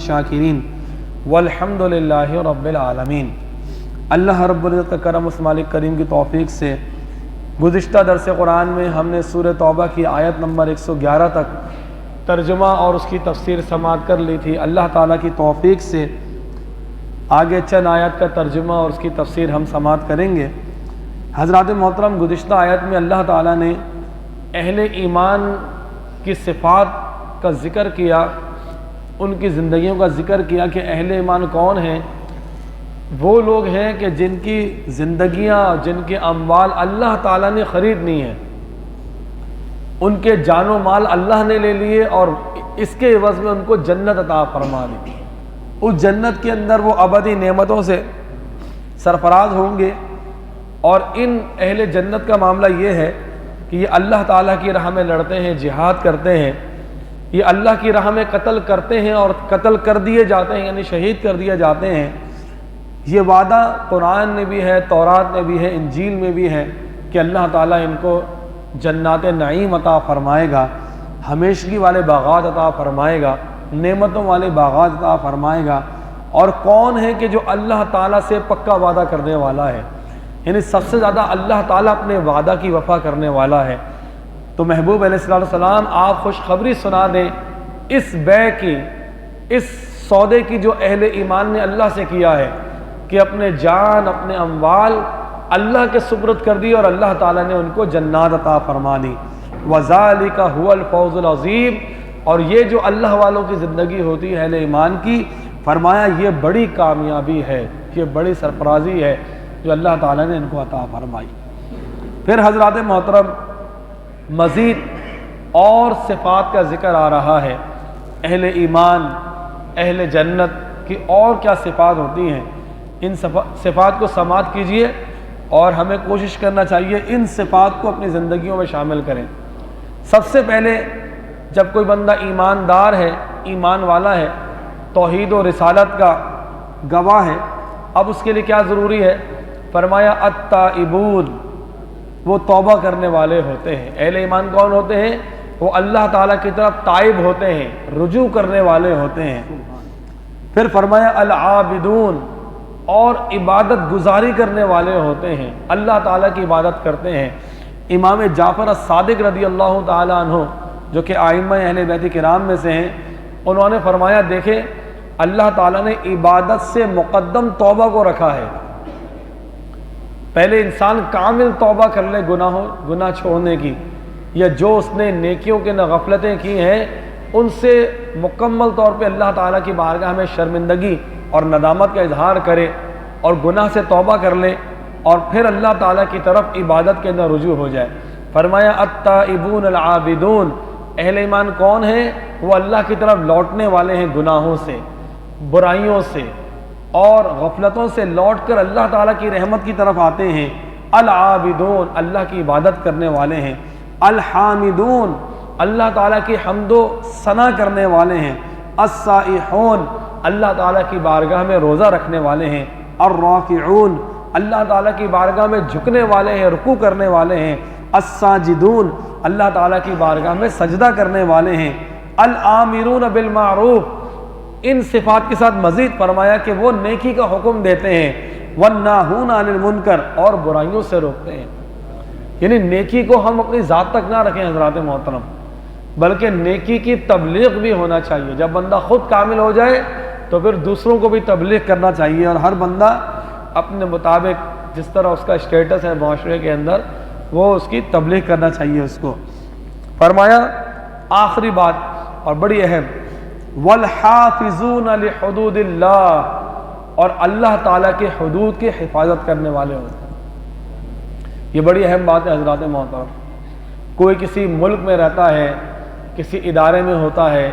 الشاکرین والحمد للہ رب العالمین۔ اللہ رب العزت کا کرم اس مالک کریم کی توفیق سے گزشتہ درس قرآن میں ہم نے سورہ توبہ کی آیت نمبر 111 تک ترجمہ اور اس کی تفسیر سماعت کر لی تھی۔ اللہ تعالیٰ کی توفیق سے آگے چند آیت کا ترجمہ اور اس کی تفسیر ہم سماعت کریں گے۔ حضرات محترم، گزشتہ آیت میں اللہ تعالیٰ نے اہل ایمان کی صفات کا ذکر کیا، ان کی زندگیوں کا ذکر کیا کہ اہل ایمان کون ہیں۔ وہ لوگ ہیں کہ جن کی زندگیاں، جن کے اموال اللہ تعالیٰ نے خریدنی ہیں، ان کے جان و مال اللہ نے لے لیے اور اس کے عوض میں ان کو جنت عطا فرما دی۔ اس جنت کے اندر وہ ابدی نعمتوں سے سرفراز ہوں گے۔ اور ان اہل جنت کا معاملہ یہ ہے کہ یہ اللہ تعالیٰ کی راہ میں لڑتے ہیں، جہاد کرتے ہیں، یہ اللہ کی راہ میں قتل کرتے ہیں اور قتل کر دیے جاتے ہیں، یعنی شہید کر دیے جاتے ہیں۔ یہ وعدہ قرآن میں بھی ہے، تورات میں بھی ہے، انجیل میں بھی ہے کہ اللہ تعالیٰ ان کو جنات نعیم عطا فرمائے گا، ہمیشگی والے باغات عطا فرمائے گا، نعمتوں والے باغات عطا فرمائے گا۔ اور کون ہے کہ جو اللہ تعالیٰ سے پکا وعدہ کرنے والا ہے، یعنی سب سے زیادہ اللہ تعالیٰ اپنے وعدہ کی وفا کرنے والا ہے۔ تو محبوب علیہ السلام آپ خوشخبری سنا دیں اس بیع کی، اس سودے کی جو اہل ایمان نے اللہ سے کیا ہے کہ اپنے جان، اپنے اموال اللہ کے سپرد کر دی اور اللہ تعالیٰ نے ان کو جنات عطا فرما دی۔ وَذَلِكَ هُوَ الْفَوْزُ الْعَظِيمُ، اور یہ جو اللہ والوں کی زندگی ہوتی ہے اہل ایمان کی، فرمایا یہ بڑی کامیابی ہے، یہ بڑی سرفرازی ہے جو اللہ تعالیٰ نے ان کو عطا فرمائی۔ پھر حضرات محترم مزید اور صفات کا ذکر آ رہا ہے، اہل ایمان، اہل جنت کی اور کیا صفات ہوتی ہیں۔ ان صفات کو سماعت کیجئے اور ہمیں کوشش کرنا چاہیے ان صفات کو اپنی زندگیوں میں شامل کریں۔ سب سے پہلے جب کوئی بندہ ایماندار ہے، ایمان والا ہے، توحید و رسالت کا گواہ ہے، اب اس کے لیے کیا ضروری ہے؟ فرمایا التائبون، وہ توبہ کرنے والے ہوتے ہیں۔ اہل ایمان کون ہوتے ہیں؟ وہ اللہ تعالیٰ کی طرف تائب ہوتے ہیں، رجوع کرنے والے ہوتے ہیں۔ پھر فرمایا العابدون، اور عبادت گزاری کرنے والے ہوتے ہیں، اللہ تعالیٰ کی عبادت کرتے ہیں۔ امام جعفر الصادق رضی اللہ تعالیٰ عنہ جو کہ ائمہ اہل بیت کرام میں سے ہیں، انہوں نے فرمایا دیکھیں اللہ تعالیٰ نے عبادت سے مقدم توبہ کو رکھا ہے۔ پہلے انسان کامل توبہ کر لے گناہ چھوڑنے کی، یا جو اس نے نیکیوں کے غفلتیں کی ہیں ان سے مکمل طور پہ اللہ تعالیٰ کی بارگاہ میں شرمندگی اور ندامت کا اظہار کرے اور گناہ سے توبہ کر لے اور پھر اللہ تعالیٰ کی طرف عبادت کے اندر رجوع ہو جائے۔ فرمایا التائبون العابدون، اہل ایمان کون ہیں؟ وہ اللہ کی طرف لوٹنے والے ہیں، گناہوں سے، برائیوں سے اور غفلتوں سے لوٹ کر اللہ تعالیٰ کی رحمت کی طرف آتے ہیں۔ العابدون، اللہ کی عبادت کرنے والے ہیں۔ الحامدون، اللہ تعالیٰ کی حمد و ثنا کرنے والے ہیں۔ السائحون، اللہ تعالیٰ کی بارگاہ میں روزہ رکھنے والے ہیں۔ الراکعون، اللہ تعالیٰ کی بارگاہ میں جھکنے والے ہیں، رکوع کرنے والے ہیں۔ الساجدون، اللہ تعالیٰ کی بارگاہ میں سجدہ کرنے والے ہیں۔ الآمرون بالمعروف، ان صفات کے ساتھ مزید فرمایا کہ وہ نیکی کا حکم دیتے ہیں۔ والناہون عن المنکر، اور برائیوں سے روکتے ہیں۔ یعنی نیکی کو ہم اپنی ذات تک نہ رکھیں حضرات محترم، بلکہ نیکی کی تبلیغ بھی ہونا چاہیے۔ جب بندہ خود کامل ہو جائے تو پھر دوسروں کو بھی تبلیغ کرنا چاہیے، اور ہر بندہ اپنے مطابق جس طرح اس کا اسٹیٹس ہے معاشرے کے اندر وہ اس کی تبلیغ کرنا چاہیے اس کو۔ فرمایا آخری بات اور بڑی اہم، والحافظون لحدود اللہ، اور اللہ تعالیٰ کے حدود کی حفاظت کرنے والے ہوتے ہیں۔ یہ بڑی اہم بات ہے حضرات محترم۔ کوئی کسی ملک میں رہتا ہے، کسی ادارے میں ہوتا ہے،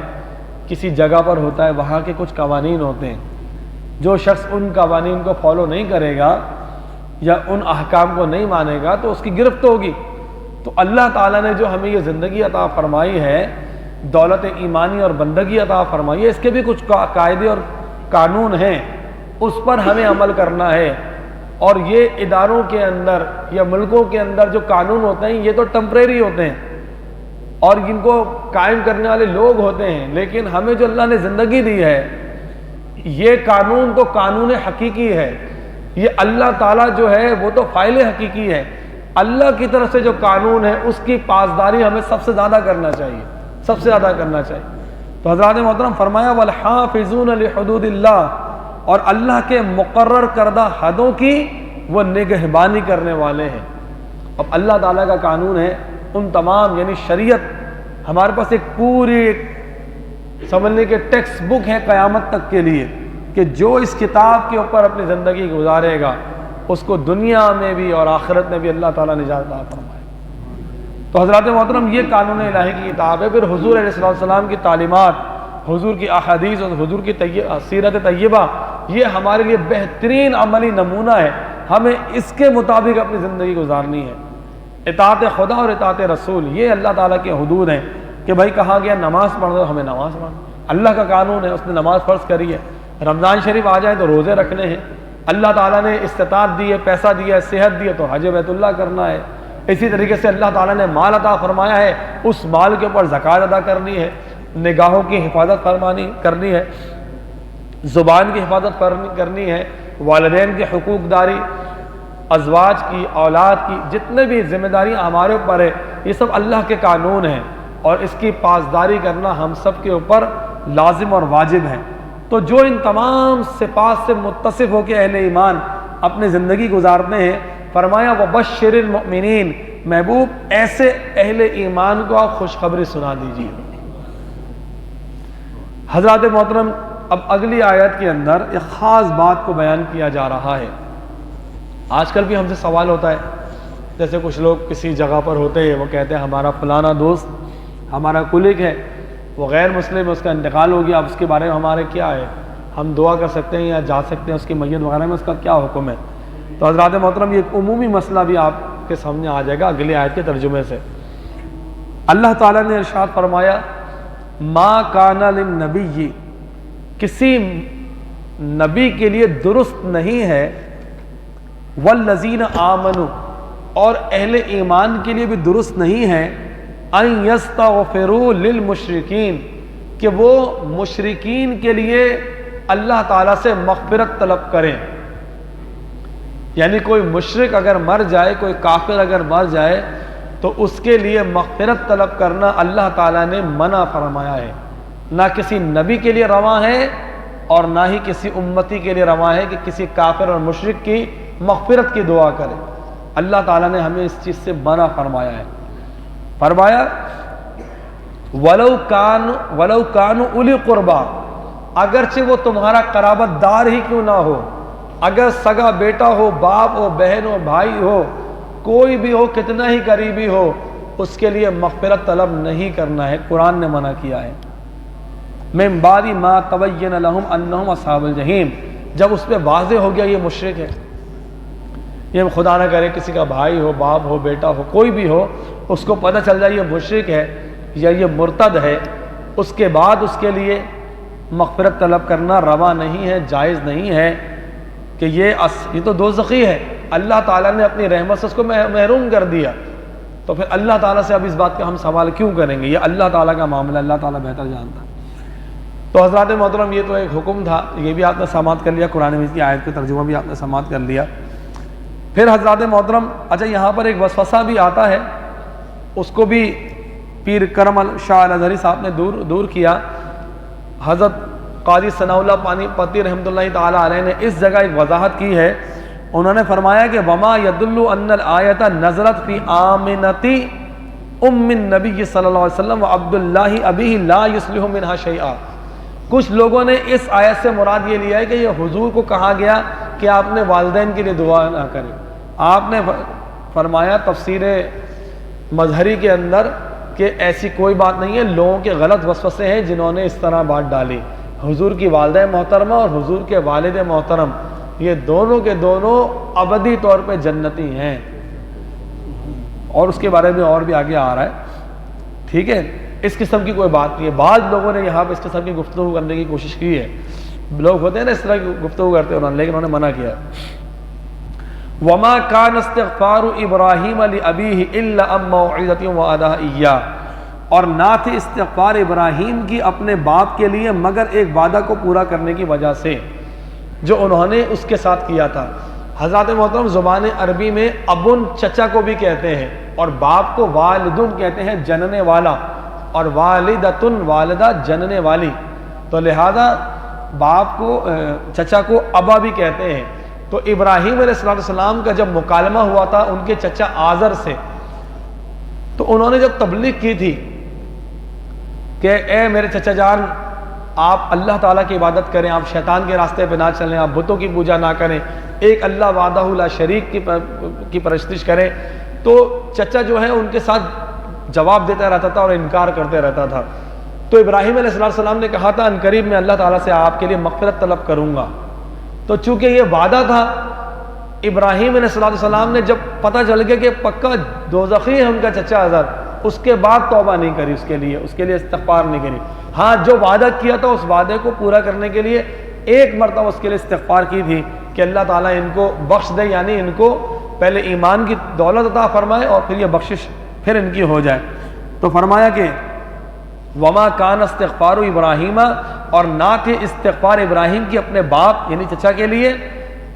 کسی جگہ پر ہوتا ہے، وہاں کے کچھ قوانین ہوتے ہیں۔ جو شخص ان قوانین کو فالو نہیں کرے گا یا ان احکام کو نہیں مانے گا تو اس کی گرفت ہوگی۔ تو اللہ تعالیٰ نے جو ہمیں یہ زندگی عطا فرمائی ہے، دولت ایمانی اور بندگی عطا فرمائی ہے، اس کے بھی کچھ قاعدے اور قانون ہیں، اس پر ہمیں عمل کرنا ہے۔ اور یہ اداروں کے اندر یا ملکوں کے اندر جو قانون ہوتے ہیں یہ تو ٹمپریری ہوتے ہیں اور ان کو قائم کرنے والے لوگ ہوتے ہیں، لیکن ہمیں جو اللہ نے زندگی دی ہے یہ قانون تو قانون حقیقی ہے، یہ اللہ تعالیٰ جو ہے وہ تو فاعل حقیقی ہے، اللہ کی طرف سے جو قانون ہے اس کی پاسداری ہمیں سب سے زیادہ کرنا چاہیے، سب سے زیادہ کرنا چاہیے۔ تو حضرات محترم فرمایا والحافظون لحدود اللہ، اور اللہ کے مقرر کردہ حدوں کی وہ نگہبانی کرنے والے ہیں۔ اب اللہ تعالیٰ کا قانون ہے، ان تمام یعنی شریعت ہمارے پاس ایک پوری سمجھنے کے ٹیکسٹ بک ہے قیامت تک کے لیے، کہ جو اس کتاب کے اوپر اپنی زندگی گزارے گا اس کو دنیا میں بھی اور آخرت میں بھی اللہ تعالیٰ نجات عطا فرمائے۔ تو حضرات محترم یہ قانون الہی کی کتاب ہے۔ پھر حضور علیہ السلام کی تعلیمات، حضور کی احادیث اور حضور کی سیرت طیبہ، یہ ہمارے لیے بہترین عملی نمونہ ہے، ہمیں اس کے مطابق اپنی زندگی گزارنی ہے۔ اطاعت خدا اور اطاعت رسول، یہ اللہ تعالیٰ کے حدود ہیں کہ بھائی کہا گیا نماز پڑھ دو، ہمیں نماز پڑھنا، اللہ کا قانون ہے، اس نے نماز فرض کری ہے۔ رمضان شریف آ جائے تو روزے رکھنے ہیں، اللہ تعالیٰ نے استطاعت دی ہے، پیسہ دیا ہے، صحت دی ہے تو حج بیت اللہ کرنا ہے۔ اسی طریقے سے اللہ تعالیٰ نے مال عطا فرمایا ہے، اس مال کے اوپر زکوٰۃ ادا کرنی ہے، نگاہوں کی حفاظت کرنی ہے، زبان کی حفاظت کرنی ہے، والدین کی حقوق داری، ازواج کی، اولاد کی، جتنے بھی ذمہ داریاں ہمارے اوپر ہے، یہ سب اللہ کے قانون ہیں اور اس کی پاسداری کرنا ہم سب کے اوپر لازم اور واجب ہے۔ تو جو ان تمام صفات سے متصف ہو کے اہل ایمان اپنی زندگی گزارتے ہیں، فرمایا وبشر المؤمنین، محبوب ایسے اہل ایمان کو آپ خوشخبری سنا دیجیے۔ حضرات محترم اب اگلی آیت کے اندر ایک خاص بات کو بیان کیا جا رہا ہے۔ آج کل بھی ہم سے سوال ہوتا ہے، جیسے کچھ لوگ کسی جگہ پر ہوتے ہیں، وہ کہتے ہیں ہمارا فلانا دوست ہمارا کلیگ ہے، وہ غیر مسلم ہے، اس کا انتقال ہو گیا، اب اس کے بارے میں ہمارے کیا ہے، ہم دعا کر سکتے ہیں یا جا سکتے ہیں اس کی میت وغیرہ میں، اس کا کیا حکم ہے؟ تو حضرات محترم یہ ایک عمومی مسئلہ بھی آپ کے سامنے آ جائے گا اگلی آیت کے ترجمے سے۔ اللہ تعالیٰ نے ارشاد فرمایا ما کان للنبی، کسی نبی کے لیے درست نہیں ہے، والذین آمنوا، اور اہل ایمان کے لیے بھی درست نہیں ہے، ان یستغفروا للمشرکین، کہ وہ مشرکین کے لیے اللہ تعالیٰ سے مغفرت طلب کریں۔ یعنی کوئی مشرک اگر مر جائے، کوئی کافر اگر مر جائے تو اس کے لیے مغفرت طلب کرنا اللہ تعالیٰ نے منع فرمایا ہے، نہ کسی نبی کے لیے رواں ہے اور نہ ہی کسی امتی کے لیے رواں ہے کہ کسی کافر اور مشرک کی مغفرت کی دعا کرے۔ اللہ تعالیٰ نے ہمیں اس چیز سے منع فرمایا ہے۔ فرمایا وَلَوْ كَانُوا أُولِي قُرْبَىٰ، اگرچہ وہ تمہارا قرابت دار ہی کیوں نہ ہو، اگر سگا بیٹا ہو، باپ ہو، بہن ہو، بھائی ہو، کوئی بھی ہو، کتنا ہی قریبی ہو، اس کے لیے مغفرت طلب نہیں کرنا ہے، قرآن نے منع کیا ہے۔ مِن بَعْدِ مَا تَبَيَّنَ لَهُمْ أَنَّهُمْ أَصْحَابُ الْجَحِيمِ، جب اس پہ واضح ہو گیا یہ مشرک ہے، یہ خدا نہ کرے کسی کا بھائی ہو، باپ ہو، بیٹا ہو، کوئی بھی ہو، اس کو پتہ چل جائے یہ مشرک ہے یا یہ مرتد ہے، اس کے بعد اس کے لیے مغفرت طلب کرنا روا نہیں ہے، جائز نہیں ہے کہ یہ تو دوزخی ہے، اللہ تعالیٰ نے اپنی رحمت سے اس کو محروم کر دیا، تو پھر اللہ تعالیٰ سے اب اس بات کا ہم سوال کیوں کریں گے؟ یہ اللہ تعالیٰ کا معاملہ، اللہ تعالیٰ بہتر جانتا ہے۔ تو حضرات محترم یہ تو ایک حکم تھا، یہ بھی آپ نے سماعت کر لیا، قرآن مجید کی آیت کا ترجمہ بھی آپ نے سماعت کر لیا۔ پھر حضرات محترم اچھا یہاں پر ایک وسوسہ بھی آتا ہے، اس کو بھی پیر کرم شاہ الازہری صاحب نے دور کیا۔ حضرت قاضی ثناء اللہ پانی پتی رحمۃ اللہ تعالیٰ علیہ نے اس جگہ ایک وضاحت کی ہے، انہوں نے فرمایا کہ وما يدل ان الآیۃ نزلت فی آمنۃ ام النبی صلی اللہ علیہ وسلم وعبد اللہ ابیہ لا یصلح منہا شیئا۔ کچھ لوگوں نے اس آیت سے مراد یہ لیا ہے کہ یہ حضور کو کہا گیا کہ آپ نے والدین کے لیے دعا نہ کریں۔ آپ نے فرمایا تفسیر مظہری کے اندر کہ ایسی کوئی بات نہیں ہے، لوگوں کے غلط وسوسے ہیں جنہوں نے اس طرح بات ڈالی۔ حضور کی والدہ محترمہ اور حضور کے والد محترم یہ دونوں کے دونوں ابدی طور پہ جنتی ہیں، اور اس کے بارے میں اور بھی آگے آ رہا ہے، ٹھیک ہے؟ اس قسم کی کوئی بات نہیں ہے۔ بعض لوگوں نے یہاں پہ اس قسم کی گفتگو کرنے کی کوشش کی ہے، لوگ ہوتے ہیں نا اس طرح کی گفتگو کرتے ہیں، لیکن انہوں نے منع کیا ہے۔ وما كان استغفار ابراہیم لابیہ الا عن موعظۃ وعدها اياه، اور نہ تھی استغفار ابراہیم کی اپنے باپ کے لیے مگر ایک وعدہ کو پورا کرنے کی وجہ سے جو انہوں نے اس کے ساتھ کیا تھا۔ حضرات محترم زبان عربی میں ابن چچا کو بھی کہتے ہیں اور باپ کو والدن کہتے ہیں جننے والا، اور والدتن والدہ جننے والی، تو لہذا باپ کو چچا کو ابا بھی کہتے ہیں۔ تو ابراہیم علیہ السلام کا جب مکالمہ ہوا تھا ان کے چچا آزر سے، تو انہوں نے جب تبلیغ کی تھی کہ اے میرے چچا جان آپ اللہ تعالیٰ کی عبادت کریں، آپ شیطان کے راستے پہ نہ چلیں، آپ بتوں کی پوجا نہ کریں، ایک اللہ وحدہ لا شریک کی پرستش کریں، تو چچا جو ہے ان کے ساتھ جواب دیتا رہتا تھا اور انکار کرتے رہتا تھا۔ تو ابراہیم علیہ السلام نے کہا تھا عنقریب میں اللہ تعالیٰ سے آپ کے لیے مغفرت طلب کروں گا۔ تو چونکہ یہ وعدہ تھا، ابراہیم علیہ السلام نے جب پتہ چل گیا کہ پکا دوزخی ہے ان کا چچا آزر، اس کے بعد توبہ نہیں کری اس کے لیے استغفار نہیں کری۔ ہاں جو وعدہ کیا تھا اس وعدے کو پورا کرنے کے لیے ایک مرتبہ اس کے لیے استغفار کی تھی کہ اللہ تعالیٰ ان کو بخش دے، یعنی ان کو پہلے ایمان کی دولت عطا فرمائے اور پھر یہ بخشش پھر ان کی ہو جائے۔ تو فرمایا کہ وما کان استغفار ابراہیم، اور نہ تھے استغفار ابراہیم کی اپنے باپ یعنی چچا کے لیے،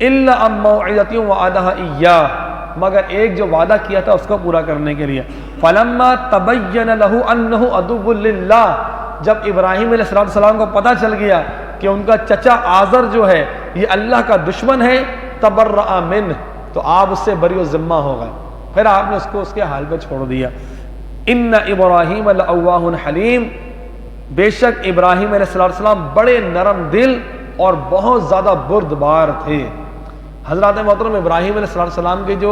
الا ام موعظۃ وعدها ایاہ، مگر ایک جو وعدہ کیا تھا اس کو پورا کرنے کے لیے۔ فلما تبین له انه عدو للہ، جب ابراہیم علیہ السلام کو پتہ چل گیا کہ ان کا چچا آزر جو ہے یہ اللہ کا دشمن ہے، تبرأ منہ، تو آپ اس سے بری و ذمہ ہو گئے، پھر آپ نے اس کو اس کے حال پہ چھوڑ دیا۔ ان ابراہیم لأواہ حلیم، بے شک ابراہیم علیہ السلام بڑے نرم دل اور بہت زیادہ بردبار تھے۔ حضرات محترم ابراہیم علیہ السلام کے جو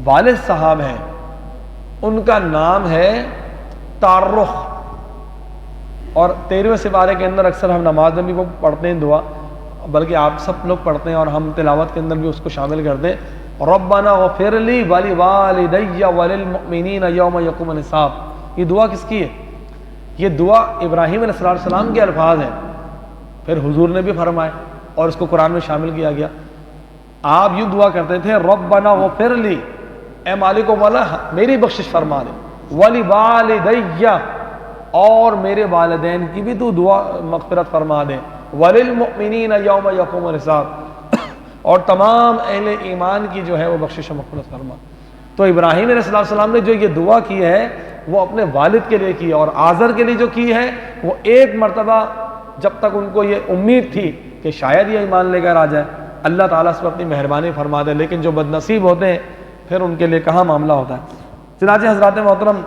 والد صاحب ہیں ان کا نام ہے تارخ، اور 13ویں سپارے کے اندر اکثر ہم نماز میں بھی وہ پڑھتے ہیں دعا، بلکہ آپ سب لوگ پڑھتے ہیں اور ہم تلاوت کے اندر بھی اس کو شامل کرتے ہیں، ربنا غفر لی ولوالدی وللمؤمنین یوم یقوم الحساب۔ یہ دعا کس کی ہے؟ یہ دعا ابراہیم علیہ السلام کے الفاظ ہیں، پھر حضور نے بھی فرمائے اور اس کو قرآن میں شامل کیا گیا۔ آپ یوں دعا کرتے تھے ربنا غفر لی، اے مالک و مولا میری بخشش فرما دے، ولوالدی، اور میرے والدین کی بھی تو دعا مغفرت فرما دے، وللمؤمنین یوم یقوم الحساب، اور تمام اہل ایمان کی جو ہے وہ بخشش و مغفرت فرما۔ تو ابراہیم علیہ السلام نے جو یہ دعا کی ہے وہ اپنے والد کے لیے کی، اور آزر کے لیے جو کی ہے وہ ایک مرتبہ جب تک ان کو یہ امید تھی کہ شاید یہ ایمان لے کر آ جائے، اللہ تعالیٰ اس پر اپنی مہربانی فرما دے، لیکن جو بد نصیب ہوتے ہیں پھر ان کے لیے کہاں معاملہ ہوتا ہے۔ چنانچہ حضرات محترم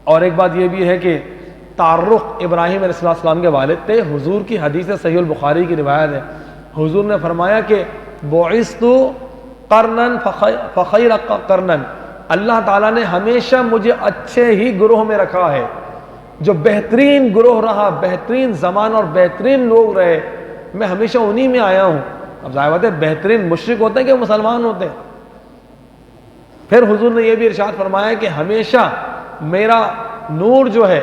اور ایک بات یہ بھی ہے کہ تارخ ابراہیم علیہ السلام کے والد تھے۔ حضور کی حدیث صحیح البخاری کی روایت ہے، حضور نے فرمایا کہ بعثت قرنن فخیر قرنن، اللہ تعالیٰ نے ہمیشہ مجھے اچھے ہی گروہ میں رکھا ہے، جو بہترین گروہ رہا، بہترین زمان اور بہترین لوگ رہے، میں ہمیشہ انہی میں آیا ہوں۔ اب ظاہر بات ہے بہترین مشرک ہوتے ہیں کہ مسلمان ہوتے ہیں۔ پھر حضور نے یہ بھی ارشاد فرمایا کہ ہمیشہ میرا نور جو ہے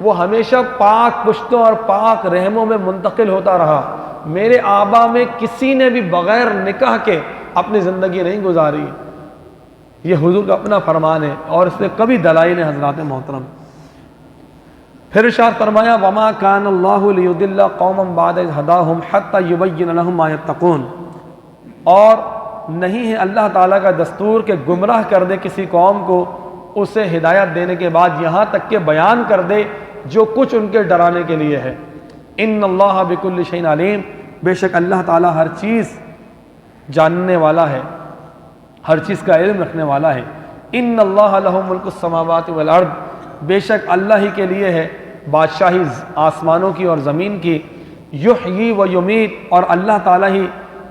وہ ہمیشہ پاک پشتوں اور پاک رحموں میں منتقل ہوتا رہا، میرے آبا میں کسی نے بھی بغیر نکاح کے اپنی زندگی نہیں گزاری۔ یہ حضور کا اپنا فرمان ہے اور اس میں کبھی دلائل ہیں حضرات محترم۔ پھر ارشاد فرمایا وما کان اللہ لیضل قوما بعد اذ ھداھم حتی یبین لھم ما یتقون، اور نہیں ہے اللہ تعالیٰ کا دستور کہ گمراہ کر دے کسی قوم کو اسے ہدایت دینے کے بعد یہاں تک کہ بیان کر دے جو کچھ ان کے ڈرانے کے لیے ہے۔ ان اللہ بکل شیء علیم، بے شک اللہ تعالیٰ ہر چیز جاننے والا ہے، ہر چیز کا علم رکھنے والا ہے۔ ان اللہ لہ ملک السماوات والارض، بے شک اللہ ہی کے لیے ہے بادشاہی آسمانوں کی اور زمین کی۔ یحیی و یمیت، اور اللہ تعالیٰ ہی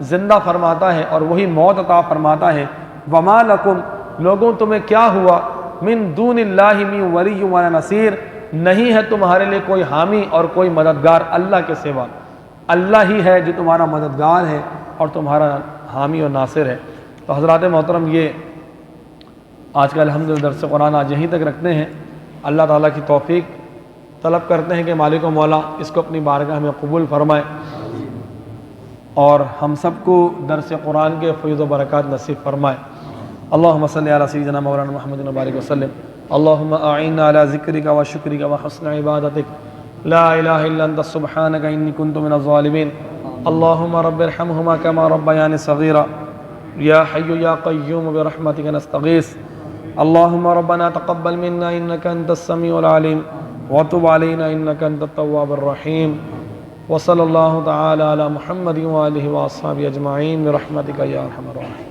زندہ فرماتا ہے اور وہی موت عطا فرماتا ہے۔ وما لکم، لوگوں تمہیں کیا ہوا، من دون اللہ من ولی ولا نصیر، نہیں ہے تمہارے لیے کوئی حامی اور کوئی مددگار اللہ کے سوا، اللہ ہی ہے جو تمہارا مددگار ہے اور تمہارا حامی اور ناصر ہے۔ تو حضرات محترم یہ آج کا الحمدللہ درس قرآن آج یہیں تک رکھتے ہیں۔ اللہ تعالیٰ کی توفیق طلب کرتے ہیں کہ مالک و مولا اس کو اپنی بارگاہ میں قبول فرمائے اور ہم سب کو درس قرآن کے فیض و برکات نصیب فرمائے۔ اللہم صلی علی سیدنا مولانا محمد و بارک وسلم۔ اللهم أعنا على ذكرك وشكرك وحسن عبادتك لا إله إلا أنت سبحانك إني كنت من الظالمين اللهم رب ارحمهما كما ربياني صغيرا يا حي يا قيوم برحمتك نستغيث اللهم ربنا تقبل منا إنك أنت السميع العليم وتب علينا إنك أنت التواب الرحيم وصلى الله تعالى على محمد وآله وأصحابه أجمعين برحمتك يا أرحم الراحمين.